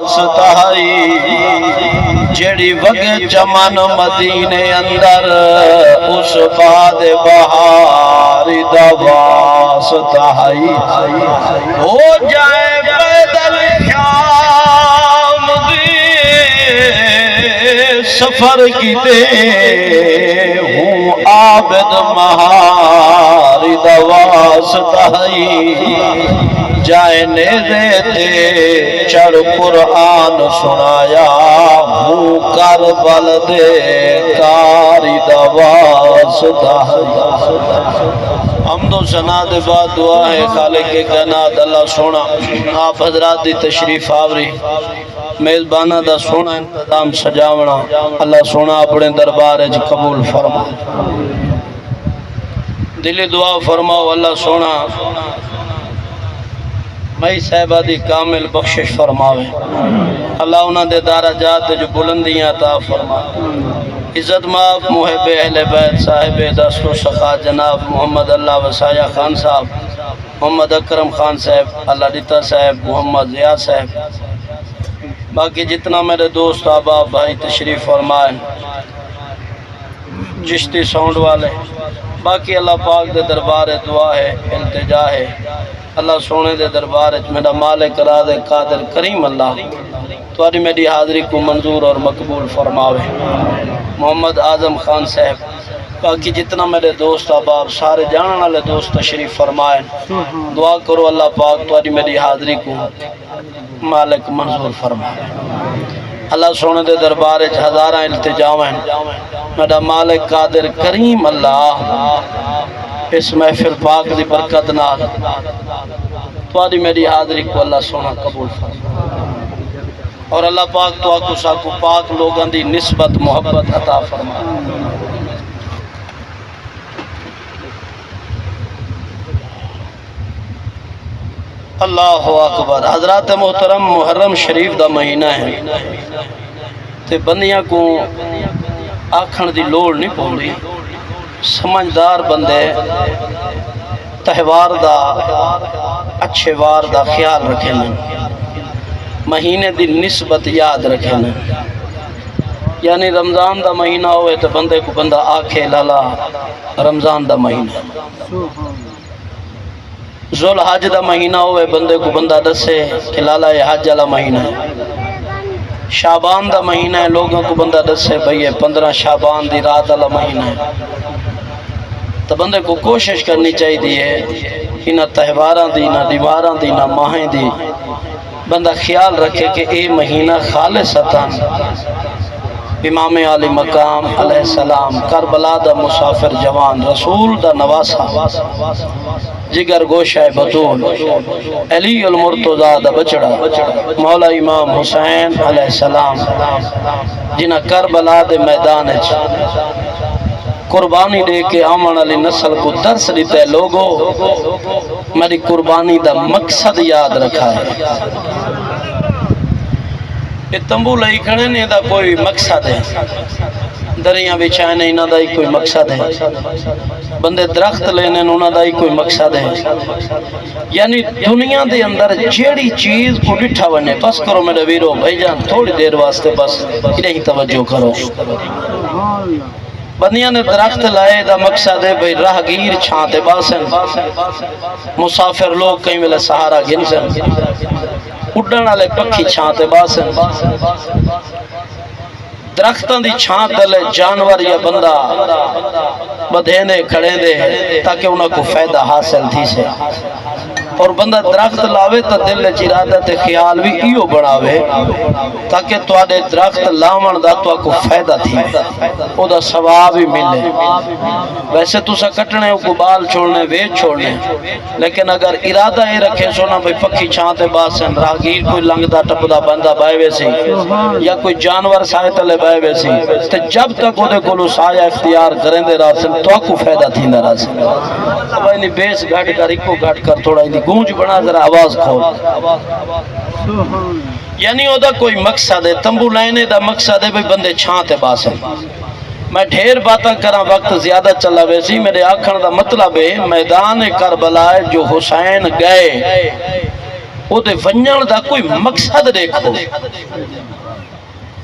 ستائی جڑی وگے چمن مدینے اندر اس باد بہار دوا ستائی ہو جائے پیدل شام دی سفر کیتے ہوں عابد مہار دوا ستائی جائے نیزے تے چڑھ قرآن سنایا ہوں کربل دے کاری دوا ستائی حمد و ثنا دے بعد دعا ہے خالق کائنات اللہ سونا آپ حضرات دی تشریف آوری میزبانہ دا سونا انتظام سجاونا اللہ سونا اپنے دربار اج قبول فرما دلی دعا فرماؤ اللہ سونا مئی صاحبہ دی کامل بخشش فرماوے اللہ انہاں دے درجات جو بلندیاں عطا فرما عزت ماف محب اہل بیت صاحب دست و سخا جناب محمد اللہ وسایہ خان صاحب محمد اکرم خان صاحب اللہ دیتا صاحب محمد ضیاء صاحب باقی جتنا میرے دوست احباب بھائی تشریف فرمائیں چشتی ساؤنڈ والے باقی اللہ پاک دے دربار دعا ہے التجا ہے اللہ سونے دے دربار میرا مالک راز قادر کریم اللہ تمہاری میری حاضری کو منظور اور مقبول فرماوے محمد اعظم خان صاحب باقی جتنا میرے دوست احباب سارے جاننے والے دوست تشریف فرمائیں دعا کرو اللہ پاک تمہاری میری حاضری کو مالک منظور فرمائے اللہ سونے دے دربار ہزاراں التجاویں میرا مالک قادر کریم اللہ اس محفل پاک دی برکت نال تمہاری میری حاضری کو اللہ سونا قبول فرما اور اللہ پاک تو آکو ساکو پاک لوگاں دی نسبت محبت عطا فرما اللہ اکبر حضرات محترم محرم شریف دا مہینہ ہے تے بندیاں کو آکھن دی لوڑ نہیں پوندی سمجھدار بندے تہوار دا اچھے وار دا خیال رکھیں مہینے دی نسبت یاد رکھیں یعنی رمضان دا مہینہ ہوئے تو بندے کو بندہ آکھے لالا رمضان دا مہینہ ذوالحج دا مہینہ ہوئے بندے کو بندہ دسے کہ لالا یہ حج والا مہینہ ہے شعبان دا مہینہ ہے لوگوں کو بندہ دسے بھئی یہ 15 شعبان دی رات والا مہینہ ہے تو بندے کو کوشش کرنی چاہیے کہ نہ تہواراں دی نہ دیواراں دی نہ ماہیں دی بندہ خیال رکھے کہ اے مہینہ خالصتاً امام علی مقام علیہ السلام کربلا دا مسافر جوان رسول دا نواسا جگر گوشہ بطول علی المرتضی دا بچڑا مولا امام حسین علیہ السلام جنہ کربلا دے میدان قربانی دے کے آمن علی نسل کو درس دیتے لوگو میری قربانی دا مقصد یاد رکھا ہے یہ تمبو لئی کھڑے نہیں دا کوئی مقصد ہے دریاں بچھائے نہیں نہ دا ہی کوئی مقصد ہے بندے درخت لینے نہ دا ہی کوئی مقصد ہے یعنی دنیا دے اندر جیڑی چیز کو ڈٹھا بنے بس کرو میرے ویرو بھائی جان تھوڑی دیر واسطے بس انہیں توجہ کرو بندیاں نے درخت لائے دا مقصد ہے بھئی راہگیر چھانتے باسن مسافر لوگ کہیں ملے سہارا گنسن اڈن والے پکھی چھانتے باسن درختاں دی چھانت لے جانور یا بندہ بدھینے کھڑے دے تاکہ انہوں کو فائدہ حاصل تھی سے اور بندہ درخت لاوے تا دل ارادت خیال بھی ایو بڑھاوے تاکہ توڑے درخت لاون دا تو کو فائدہ تھی او دا ثواب بھی ملے ویسے تو سا کٹنے کو بال چھوڑنے ویچ چھوڑنے لیکن اگر ارادہ ہی رکھے سونا بھئی پکھی چھانتے باسن راہگیر کوئی لنگ دا ٹپ دا بندہ بائے ویسی یا کوئی جانور سائے تلے بائے ویسی تو جب تک وہ دے کولو سایہ اختیار کریں دے راسن تو کو فائدہ تھی نہ راسن اب انہی بیس گھٹ کر ایک کو گھٹ کر تھوڑا انہی گونج بنا ذرا آواز کھول یعنی او دا کوئی مقصد ہے تمبو لائنے دا مقصد ہے بھئی بندے چھانتے باسن میں ڈھیر باتاں کرا وقت زیادہ چلا ویسی میرے آکھن دا مطلب ہے میدان کربلا جو حسین گئے وہ دے ونجن دا کوئی مقصد دیکھو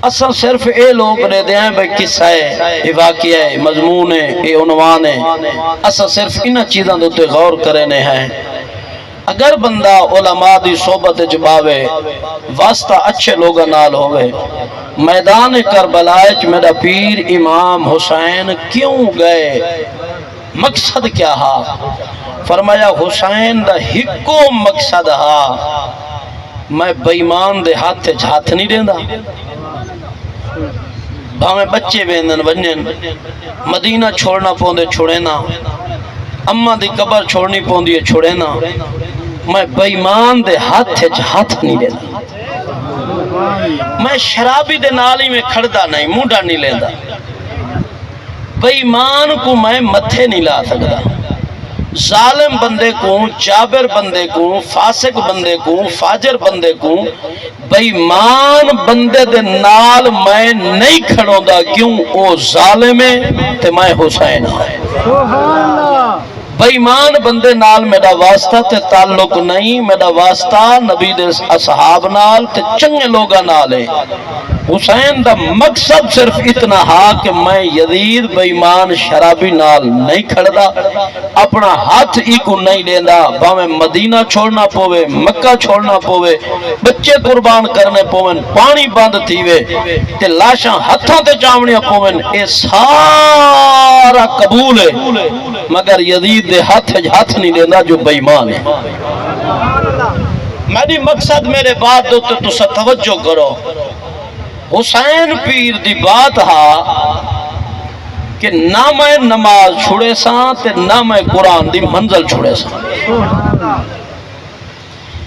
اساں صرف اے لوگ دے دے ہیں بھئی قصہ ہے یہ واقعہ ہے مضمون ہے یہ عنوان ہے اساں صرف انہاں چیزاں دے غور کرنے ہیں اگر بندہ علماء دی صحبت جباوے واسطہ اچھے لوگاں نال ہوئے میدان کربلا وچ میرا پیر امام حسین کیوں گئے مقصد کیا ہا فرمایا حسین دا ہکو مقصد ہا میں بےمان دے ہاتھ نہیں دیندا بھاویں بچے ویندن ونجن مدینہ چھوڑنا پوندے چھوڑے نا اماں دی قبر چھوڑنی پوندی ہے چھوڑے نا میں بےمان دے ہاتھ نہیں دیندا میں شرابی دے نالی میں کھڑدا نہیں مونڈا نہیں لیندا بےمان کو میں متھے نہیں لا سکدا ظالم بندے کو جابر بندے کو فاسق بندے کو فاجر بندے کو بےمان بندے دے نال میں نہیں کھڑوں دا کیوں او ظالم ہے تے میں حسین ہاں بےمان بندے نال میرا واسطہ تے تعلق نہیں میرا واسطہ نبی دے اصحاب نال تے چنگے لوگاں نال ہے حسین دا مقصد صرف اتنا ہا کہ میں یزید بےمان شرابی نال نہیں کھڑدا اپنا ہاتھ ہی کو نہیں لیندا باویں مدینہ چھوڑنا پوے مکہ چھوڑنا پوے بچے قربان کرنے پوین پانی بند تھیوے تے لاشاں ہتھاں تے چاونیاں پوین اے سارا قبول ہے مگر یزید دے ہاتھ نہیں لیندا جو بےمان ہے میری مقصد میرے بات دو تو تسا توجہ کرو حسین پیر دی بات ہا کہ نہ میں نماز چھوڑے ساں تے نہ میں قرآن دی منزل چھوڑے ساں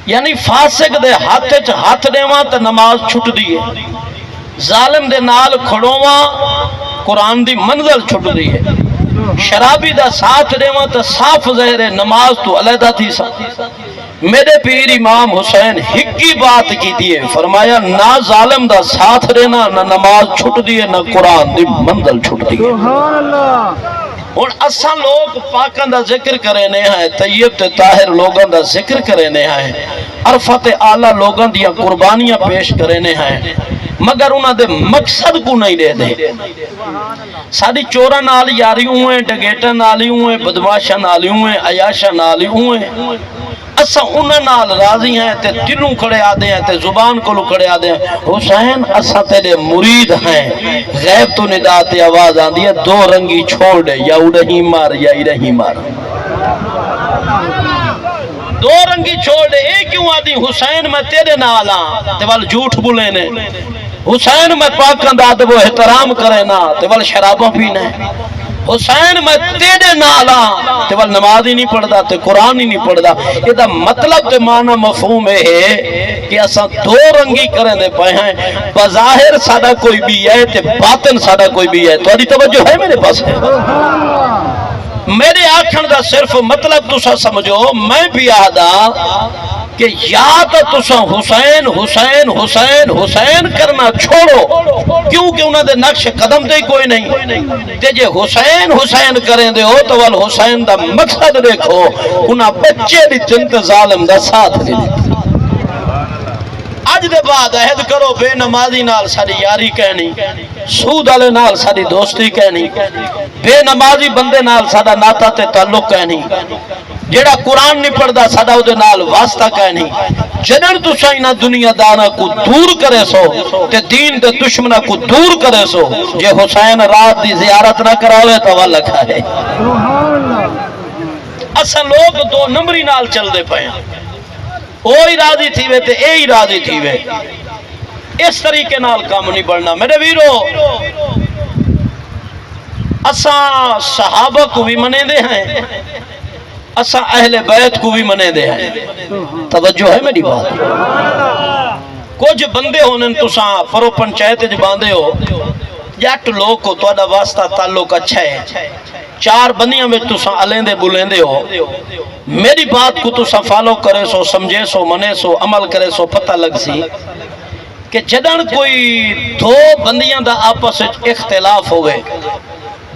یعنی فاسق دے ہاتھ دیواں تے نماز چھٹ دیئے ظالم دے نال کھڑواں قرآن دی منزل چھٹ دیئے شرابی دا ساتھ دیواں تے صاف ظاہر نماز تو علیحدہ تھی سا میرے پیر امام حسین ہکی بات کی دیئے فرمایا نہ ظالم دا ساتھ دینا نہ نماز چھٹ دیئے نہ قرآن دی منزل چھٹ دیئے اور اساں لوگ پاکاں دا ذکر کرنے ہیں طیب تے طاہر لوگاں دا ذکر کرنے ہیں عرفت اعلیٰ لوگاں دیا قربانیاں پیش کرنے ہیں مگر انہاں دے مقصد کو نہیں دے دے ساری چورا نال یاری ہوئے ڈگیٹا نالی ہوئے بدماشا نالی ہوئے عیاشا نالی ہوئے اسا انہاں نال راضی ہیں تے دلوں کھڑے آدے ہیں تے زبان کو کھڑے آدے ہیں حسین اسا تیرے مرید ہیں غیب تو ندا تے آواز آن دیا دو رنگی چھوڑ دے یا اڑہی مار یا ارہی مار دو رنگی چھوڑ دے ایک کیوں آدھی حسین میں تیرے نالاں تے وال جھوٹ بولے نے حسین میں پاکاں دا ادب و احترام کرے نا تے وال شراباں پینے حسین میں تیرے نالاں تے وال نماز ہی نہیں پڑھدا تے قرآن ہی نہیں پڑھدا یہ دا مطلب تے معنی مفہوم ہے کہ اساں دو رنگی کریں دے پائے ہیں بظاہر ساڈا کوئی بھی ہے تے باطن ساڈا کوئی بھی ہے تہاڈی توجہ ہے میرے پاس ہے میرے آکھن دا صرف مطلب تسا سمجھو میں بھی آدھا کہ یا تو تسا حسین حسین حسین حسین کرنا چھوڑو کیونکہ انہوں دے نقش قدم دے کوئی نہیں تے جے حسین حسین کریں دے ہو تو وال حسین دا مقصد دیکھو انہاں بچے دی جنت ظالم دا ساتھ دی اج دے بعد عہد کرو بے نمازی نال ساری یاری کہنی سود والے نال ساری دوستی کہنی بے نمازی بندے نال ساڈا ناتا تے تعلق کہنی جیڑا قرآن نہیں پڑھدا ساڈا او دے نال واسطہ کہنی جنن تساں انہاں دنیا دانا کو دور کرے سو تے دین دے دشمنا کو دور کرے سو جے حسین رات دی زیارت نہ کراوے تو والا کھائے اساں لوگ دو نمبری نال چل دے پئے اوہی راضی تھی وے تے اے ہی راضی تھی وے اس طریقے نال کام نہیں بڑھنا میرے ویرو اساں صحابہ کو بھی منے دے ہیں اساں اہل بیت کو بھی منے دے ہیں توجہ ہے میری بات کچھ بندے ہونے تساں پرو پنچایت جو باندھے ہو جٹ لوگ کو تہاڈا واسطہ تعلق اچھا ہے چار بندیاں میں تساں الیندے بلیندے ہو میری بات کو تساں فالو کرے سو سمجھے سو منے سو عمل کرے سو پتہ لگ سی کہ جدن کوئی دو بندیاں دا آپس اختلاف ہوئے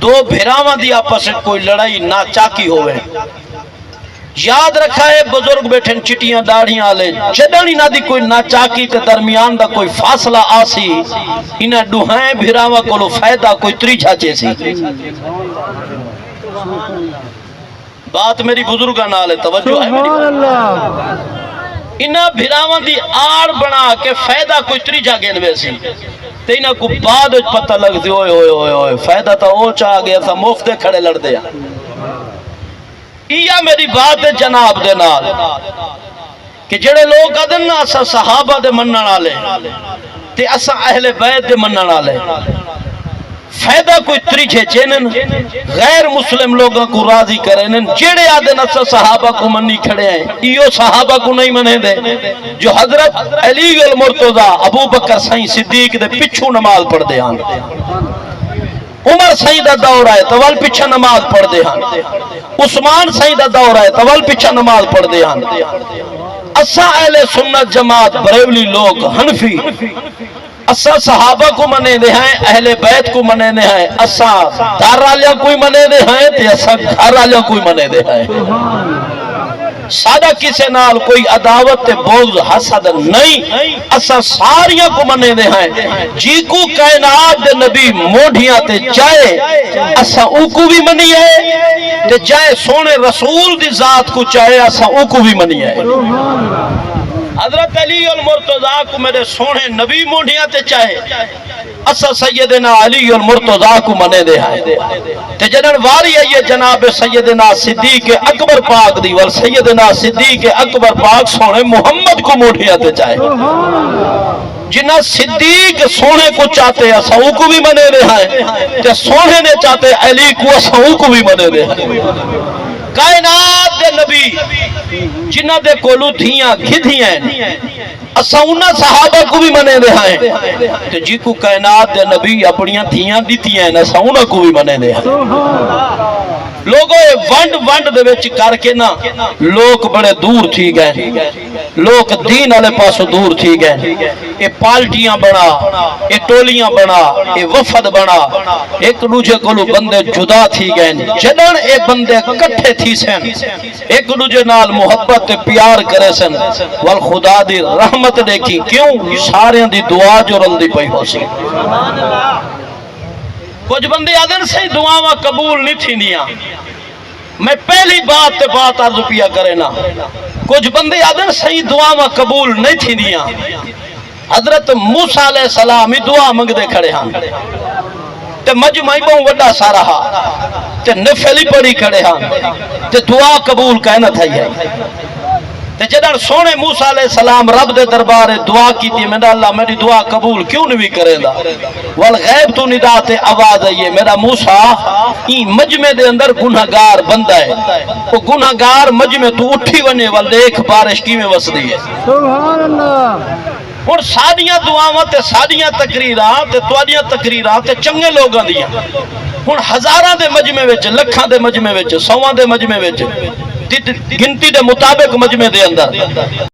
دو بھیراواں دی آپس کوئی لڑائی ناچاکی ہوئے یاد رکھا ہے بزرگ بیٹھن چٹیاں داڑیاں آلے جدانی نہ دی کوئی ناچاکی تے درمیان دا کوئی فاصلہ آسی انہیں ڈوہائیں بھراوہ کولو فائدہ کوئی تریجھا چیسی بات میری بزرگاں نالے توجہ ہے میری انہیں بھراوہ دی آڑ بنا کے فائدہ کوئی تریجھا گینوے سی تے انہیں کو بعد پتہ لگ دی اوئے ہوئے ہوئے ہوئے فائدہ تا او چاہ گیا تھا مفتے کھڑے لڑ دیا یہ میری بات ہے جناب دے نال کہ جڑے لوگ ادن نا اسا صحابہ دے منن والے تے اسا اہل بیت دے منن والے فائدہ کوئی تریجھے چینن غیر مسلم لوگوں کو راضی کرنن جڑے آدن اسا صحابہ کو منی کھڑے ہیں ایو صحابہ کو نہیں منے دے جو حضرت علی المرتضی ابو بکر سائیں صدیق دے پچھو نماز پڑھ دے ہاں عمر سائیں دا دور آئے توال پچھا نماز پڑھ دے ہاں عثمان سائیں دا دور آئے توال پچھا نماز پڑھ دے ہاں اسا اہل سنت جماعت بریولی لوگ حنفی اسا صحابہ کو منے دے ہیں اہل بیت کو منے دے ہیں اسا دار آلیاں کوئی منے دے ہیں تے اسا گھر آلیاں کوئی منے دے ہیں سادہ کسے نال کوئی عداوت تے بغض حسد نہیں اسا ساریاں کو منے دے ہیں جی کو کائنات دے نبی موڑھیاں تے چاہے اسا او کو بھی منی ہے تے چاہے سونے رسول دی ذات کو چاہے اسا او کو بھی منی ہے حضرت علی المرتضی کو میرے سونے نبی موڑھیاں تے چاہے اسا سیدنا علی المرتضی کو منے دے ہیں تے جنن واری ہے یہ جناب سیدنا صدیق اکبر پاک دی وال سیدنا صدیق اکبر پاک سونے محمد کو موڑھیاں تے چاہے جنہ صدیق سونے کو چاہتے ہیں سو کو بھی منے دے ہیں تے سونے نے چاہتے علی کو سو کو بھی منے دے ہیں کائنات دے نبی جنہ دے کولو دھیاں گھدھی ہیں اسا انہاں صحابہ کو بھی منے دے ہیں تے جی کو کائنات دے نبی اپنیاں دھیاں دیتی ہیں اسا انہاں کو بھی منے دے ہیں لوگوں ونڈ ونڈ دے وچ کر کے نا لوگ بڑے دور تھی گئے لوگ دین والے پاسوں دور تھی گئے اے پالٹیاں بنا اے ٹولیاں بنا اے وفد بنا ایک دوجے کولو بندے جدا تھی گئے جدن اے بندے کٹھے تھی سن ایک دوجے نال محبت تے پیار کرے سن وال خدا دی رحمت دیکھی کیوں سارے دی دعا جو رندی پئی ہو سی کچھ بندے آدھن سے دعاواں قبول نہیں تھی نیا میں پہلی بات تے بات عرض پیا کرے نا کچھ بندے آدھن سے دعاواں قبول نہیں تھی نیا حضرت موسیٰ علیہ السلام دعا منگ دے کھڑے ہاں تے مجمعی بہوں وڈا سارا ہاں تے نفلی پڑی کھڑے ہاں تے دعا قبول کہنا تھا یہ تے جدر سونے موسیٰ علیہ السلام رب دے دربار دعا کی تھی میرا اللہ میری دعا قبول کیوں نہیں کرے دا والغیب تو ندا تے آواز ہے میرا موسیٰ این مجمع دے اندر گناہگار بندہ ہے وہ گناہگار مجمع تو اٹھی ونے وال دیکھ بارش کی میں وس دی ہے سبحان اللہ اور سادیاں دعاواں تے سادیاں تقریرات تے توادیاں تقریرات تے چنگے لوگاں دیاں اور ہزاراں دے مجمع وچ لکھاں دے مجمع وچ سواں دے مجمع وچ گنتی دے مطابق مجمع دے اندر